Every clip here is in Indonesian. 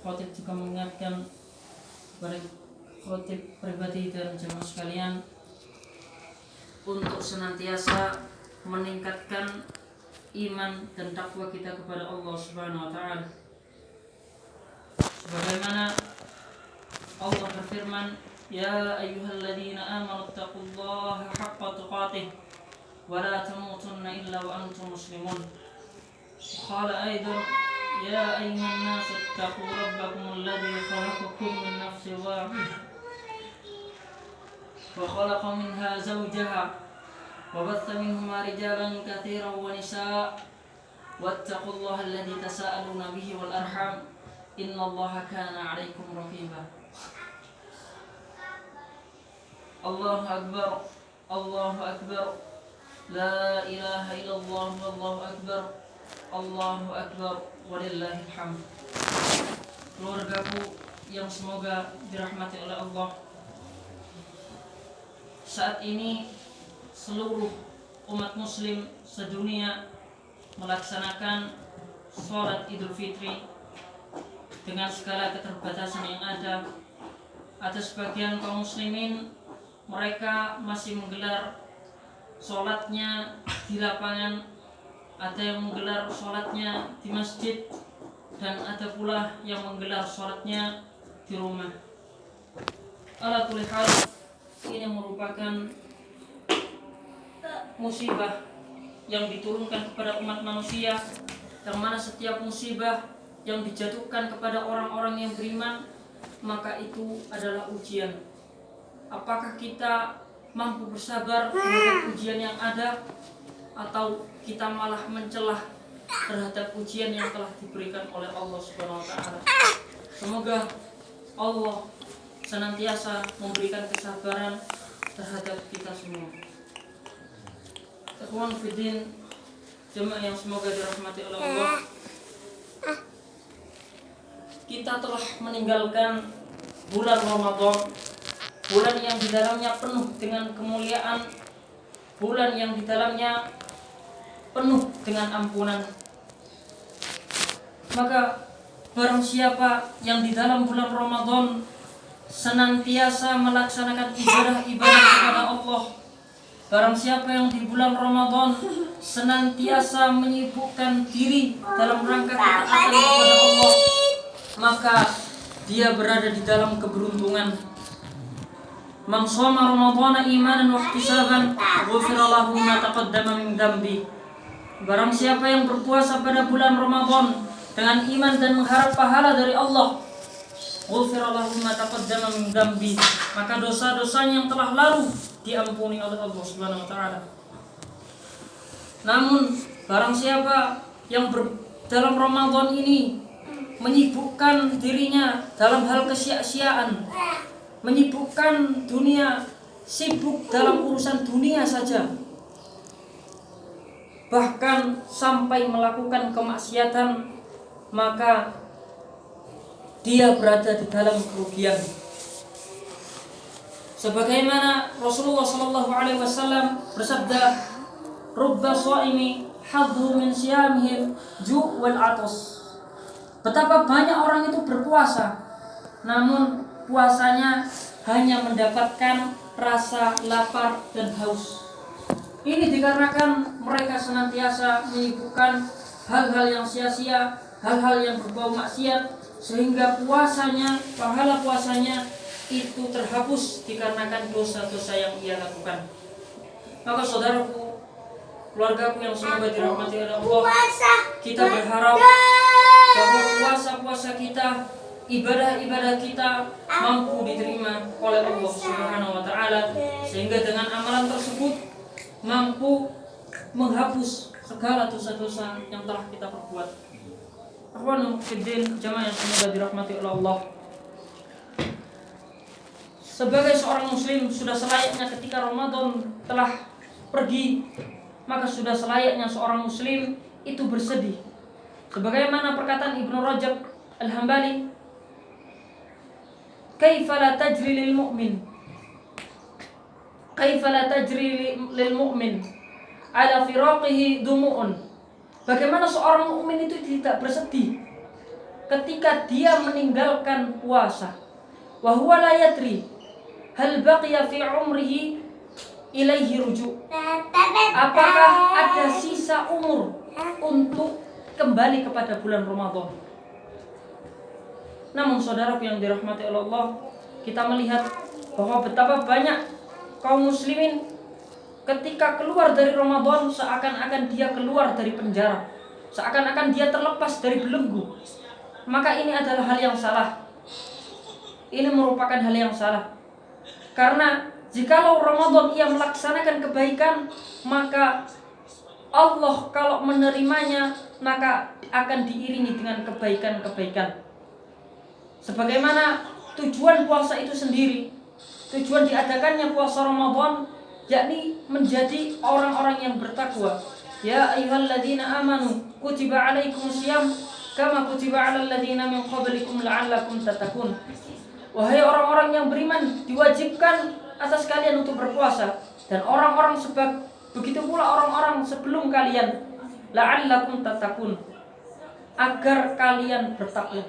khotib juga mengingatkan kepada khotib pribadi dan jemaah sekalian untuk senantiasa meningkatkan iman dan takwa kita kepada Allah Subhanahu wa taala. Sebagaimana Allah berfirman, "Ya ayyuhalladzina amanu taqullaha haqqa tuqatih wa la tamutunna illa wa antum muslimun." Qala aidan, "Ya ayyuhan nasu taqu rabbakum alladzi khalaqakum min nafsin wahidah wa khalaqa minha zawjaha وبث منهما رجالا كثيرا ونساء واتقوا الله الذي تساءلون به والأرحام إن الله كان عليكم رقيبا." الله أكبر الله أكبر لا إله إلا الله والله أكبر الله أكبر ولله الحمد. Keluargaku yang semoga dirahmati oleh Allah, saat ini seluruh umat muslim sedunia melaksanakan sholat Idul Fitri dengan segala keterbatasan yang ada. Ada sebagian kaum muslimin, mereka masih menggelar sholatnya di lapangan, ada yang menggelar sholatnya di masjid, dan ada pula yang menggelar sholatnya di rumah. Ala kulli hal, ini merupakan musibah yang diturunkan kepada umat manusia, yang mana setiap musibah yang dijatuhkan kepada orang-orang yang beriman, maka itu adalah ujian. Apakah kita mampu bersabar terhadap ujian yang ada, atau kita malah mencelah terhadap ujian yang telah diberikan oleh Allah Subhanahu wa taala? Semoga Allah senantiasa memberikan kesabaran terhadap kita semua. Ikhwan fiddin, jemaah yang semoga dirahmati oleh Allah, kita telah meninggalkan bulan Ramadan, bulan yang di dalamnya penuh dengan kemuliaan, bulan yang di dalamnya penuh dengan ampunan. Maka barang siapa yang di dalam bulan Ramadan senantiasa melaksanakan ibadah-ibadah kepada Allah, barang siapa yang di bulan Ramadan senantiasa menyibukkan diri dalam rangka ketaatan kepada Allah, maka dia berada di dalam keberuntungan. Man shoma Ramadhana imanan wa ihtisaban ghufira lahu ma taqaddama min dhanbi. Barang siapa yang berpuasa pada bulan Ramadan dengan iman dan mengharap pahala dari Allah, ghufira lahu ma taqaddama min dhanbi, maka dosa-dosanya yang telah lalu diampuni oleh Allah Subhanahu wa taala. Namun barang siapa yang dalam Ramadan ini menyibukkan dirinya dalam hal kesia-siaan, menyibukkan dunia, sibuk dalam urusan dunia saja, bahkan sampai melakukan kemaksiatan, maka dia berada di dalam kerugian. Sebagaimana Rasulullah SAW bersabda, "Rubba shaimi hadhu min siyamihim ju' wal atas." Betapa banyak orang itu berpuasa, namun puasanya hanya mendapatkan rasa lapar dan haus. Ini dikarenakan mereka senantiasa menyibukkan hal-hal yang sia-sia, hal-hal yang berbau maksiat, sehingga puasanya, pahala puasanya itu terhapus dikarenakan dosa-dosa yang ia lakukan. Maka saudaraku, keluargaku yang semoga dirahmati oleh Allah, kita berharap bahwa puasa-puasa kita, ibadah-ibadah kita mampu diterima oleh Allah Subhanahu wa taala, sehingga dengan amalan tersebut mampu menghapus segala dosa-dosa yang telah kita perbuat. Akhwan fiddin, jamaah yang semoga dirahmati oleh Allah, sebagai seorang muslim sudah selayaknya ketika Ramadan telah pergi, maka sudah selayaknya seorang muslim itu bersedih. Sebagaimana perkataan Ibnu Rajab Al-Hambali, "Kaifa la tajri lil mu'min? Kaifa la tajri lil mu'min ala firaqihi dumu'un?" Bagaimana seorang mukmin itu tidak bersedih ketika dia meninggalkan puasa, wa huwa la yadri hal baqiya fi umrihi ilaihi rujuk. Apakah ada sisa umur untuk kembali kepada bulan Ramadan? Namun saudaraku yang dirahmati oleh Allah, kita melihat bahwa betapa banyak kaum muslimin ketika keluar dari Ramadan seakan-akan dia keluar dari penjara, seakan-akan dia terlepas dari belenggu. Maka ini adalah hal yang salah. Ini merupakan hal yang salah. Karena jikalau Ramadan ia melaksanakan kebaikan, maka Allah kalau menerimanya maka akan diiringi dengan kebaikan-kebaikan. Sebagaimana tujuan puasa itu sendiri, tujuan diadakannya puasa Ramadan yakni menjadi orang-orang yang bertakwa. Ya ayyuhalladzina amanu kutiba alaikumusiyam kama kutiba alal ladzina min qablikum la'allakum tattaqun. Wahai orang-orang yang beriman, diwajibkan atas kalian untuk berpuasa, dan orang-orang begitu pula orang-orang sebelum kalian, la'allakum tattaqun, agar kalian bertakwa.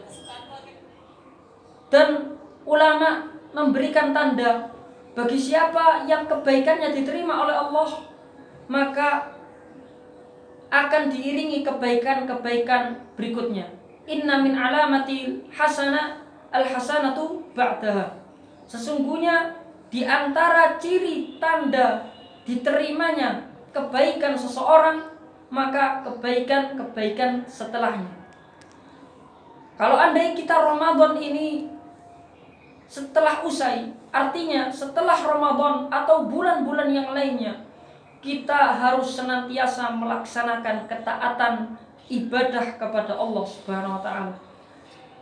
Dan ulama memberikan tanda bagi siapa yang kebaikannya diterima oleh Allah, maka akan diiringi kebaikan-kebaikan berikutnya. Inna min alamati hasanah al-hasanatu ba'daha. Sesungguhnya di antara ciri tanda diterimanya kebaikan seseorang, maka kebaikan-kebaikan setelahnya. Kalau andai kita Ramadan ini setelah usai, artinya setelah Ramadan atau bulan-bulan yang lainnya, kita harus senantiasa melaksanakan ketaatan ibadah kepada Allah Subhanahu wa taala.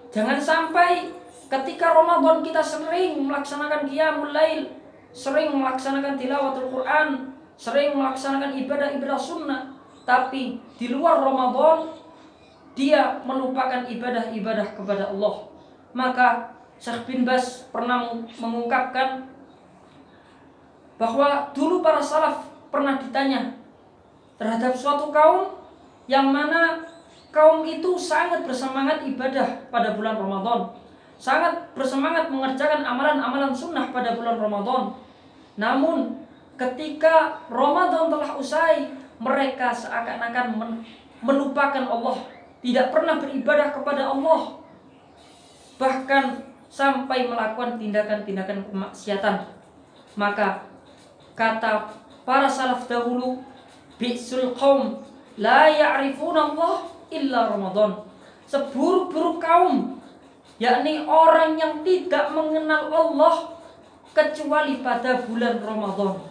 Jangan sampai ketika Ramadan kita sering melaksanakan qiyamul lail, sering melaksanakan tilawatul Quran, sering melaksanakan ibadah-ibadah sunnah, tapi di luar Ramadan dia melupakan ibadah-ibadah kepada Allah. Maka Syekh bin Baz pernah mengungkapkan bahwa dulu para salaf pernah ditanya terhadap suatu kaum yang mana kaum itu sangat bersemangat ibadah pada bulan Ramadan, sangat bersemangat mengerjakan amalan-amalan sunnah pada bulan Ramadan. Namun ketika Ramadan telah usai, mereka seakan-akan melupakan Allah, tidak pernah beribadah kepada Allah, bahkan sampai melakukan tindakan-tindakan kemaksiatan. Maka kata para salaf dahulu, bi'sul qaum la ya'rifuna Allah illa Ramadan. Seburuk-buruk kaum, yakni orang yang tidak mengenal Allah kecuali pada bulan Ramadan.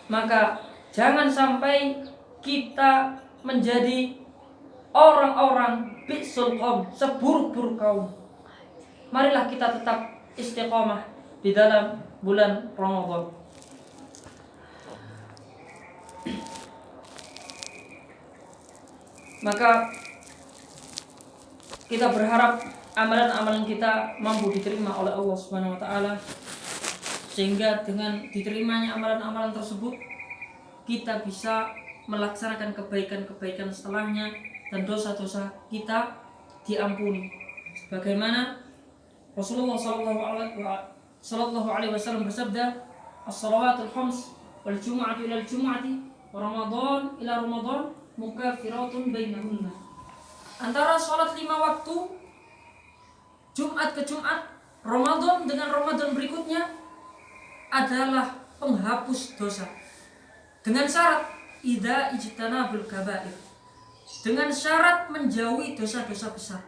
Maka jangan sampai kita menjadi orang-orang bi'sul qaum, seburuk-buruk kaum. Marilah kita tetap istiqomah di dalam bulan Ramadan. Maka kita berharap amalan-amalan kita mampu diterima oleh Allah Subhanahu wa taala, sehingga dengan diterimanya amalan-amalan tersebut kita bisa melaksanakan kebaikan-kebaikan setelahnya dan dosa-dosa kita diampuni. Sebagaimana Rasulullah sallallahu alaihi wasallam bersabda, "As-shalawatul khams wal jumu'atu ila al-jumu'ati wa Ramadan ila Ramadan mukaffiratun bainahunna." Antara salat 5 waktu Jumat ke Jumat, Ramadan dengan Ramadan berikutnya adalah penghapus dosa. Dengan syarat idza ijtanabul kaba'ir, dengan syarat menjauhi dosa-dosa besar.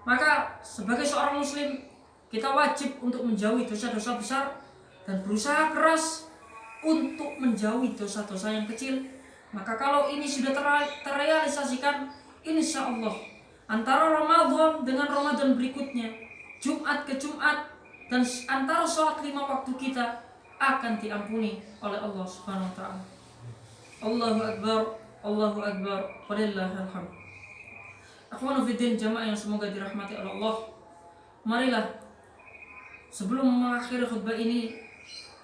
Maka sebagai seorang muslim, kita wajib untuk menjauhi dosa-dosa besar dan berusaha keras untuk menjauhi dosa-dosa yang kecil. Maka kalau ini sudah terrealisasikan, insya Allah antara Ramadan dengan Ramadan berikutnya, Jumat ke Jumat, dan antara sholat 5 waktu kita akan diampuni oleh Allah Subhanahu wa taala. Allahu Akbar, Allahu Akbar, walillahil hamd. Akhwanu fiddin, jamaah yang semoga dirahmati oleh Allah, marilah sebelum mengakhiri khutbah ini,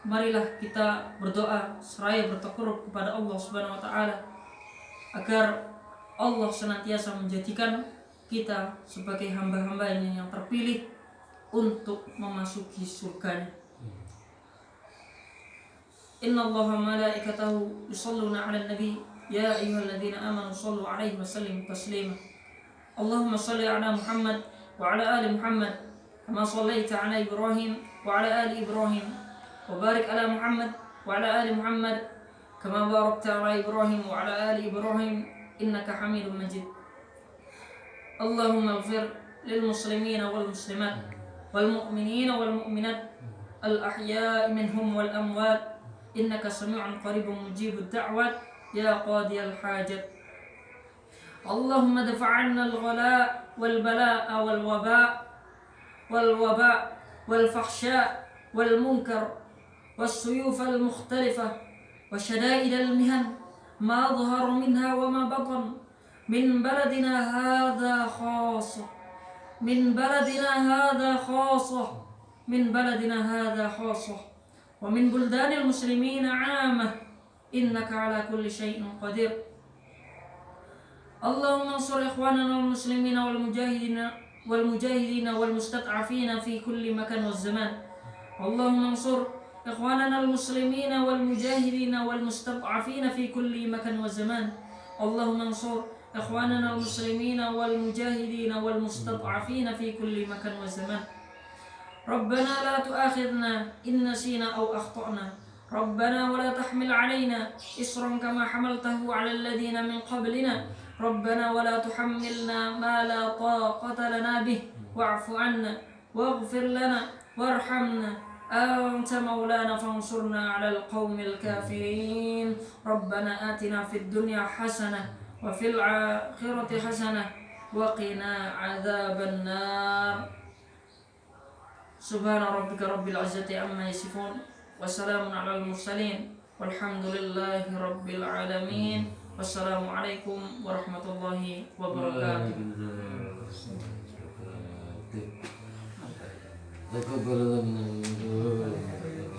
marilah kita berdoa seraya bertakarrub kepada Allah Subhanahu wa taala agar Allah senantiasa menjadikan kita sebagai hamba-hambanya yang terpilih untuk memasuki surganya. Inna Allaha malaikatahu yusalluna 'alan nabi ya ayyuhalladzina amanu sallu 'alaihi wa sallimu taslima. Allahumma salli 'ala Muhammad wa 'ala ali Muhammad kama shallaita 'ala Ibrahim wa 'ala ali Ibrahim wa barik 'ala Muhammad wa 'ala ali Muhammad kama barakta 'ala Ibrahim wa 'ala ali Ibrahim innaka Hamidum Majid. Allahumma ighfir lil muslimina wal muslimat wal mu'minina wal mu'minat al ahya'i minhum wal amwat innaka sami'un qaribun mujibud da'wat ya qadiyal hajat. Allahumma dafa' 'anna al ghala' wal bala'a wal waba' wal fakhsha' wal munkar was suyuf al mukhtalifah wa syada'id al mihan ma dhahara minha wa ma batan min baladina hadha khasah min baladina hadha khasah wa min buldanil muslimina 'amah innaka ala kulli syai'in qadir. Allahumma ansur ikhwanana wal muslimina wal mujahidina wal mustad'afina fi kulli makan waz zaman. Allahumma ansur ikhwanana al muslimina wal mujahidina wal mustad'afina fi kulli makan waz zaman. Allahumma ansur ikhwanana al muslimina wal mujahidina wal mustad'afina fi kulli makan waz zaman. Rabbana la tu'akhidna in nasina aw akhtana. Rabbana wa la tahmil 'alaina isran kama hamaltahu 'ala alladhina min qablina. Rabbana wa la tuhammilna ma la taqata lana bih wa'fu 'anna waghfir lana warhamna anta maulana fansurna 'alal qaumil kafirin. Rabbana atina fid dunya hasanah wa fil akhirati hasanah wa qina 'adzaban nar. Subhana rabbika rabbil izzati amma yasifun wa salamun 'alal mursalin walhamdulillahi rabbil alamin. Wassalamualaikum warahmatullahi wabarakatuh. تقبل الله منا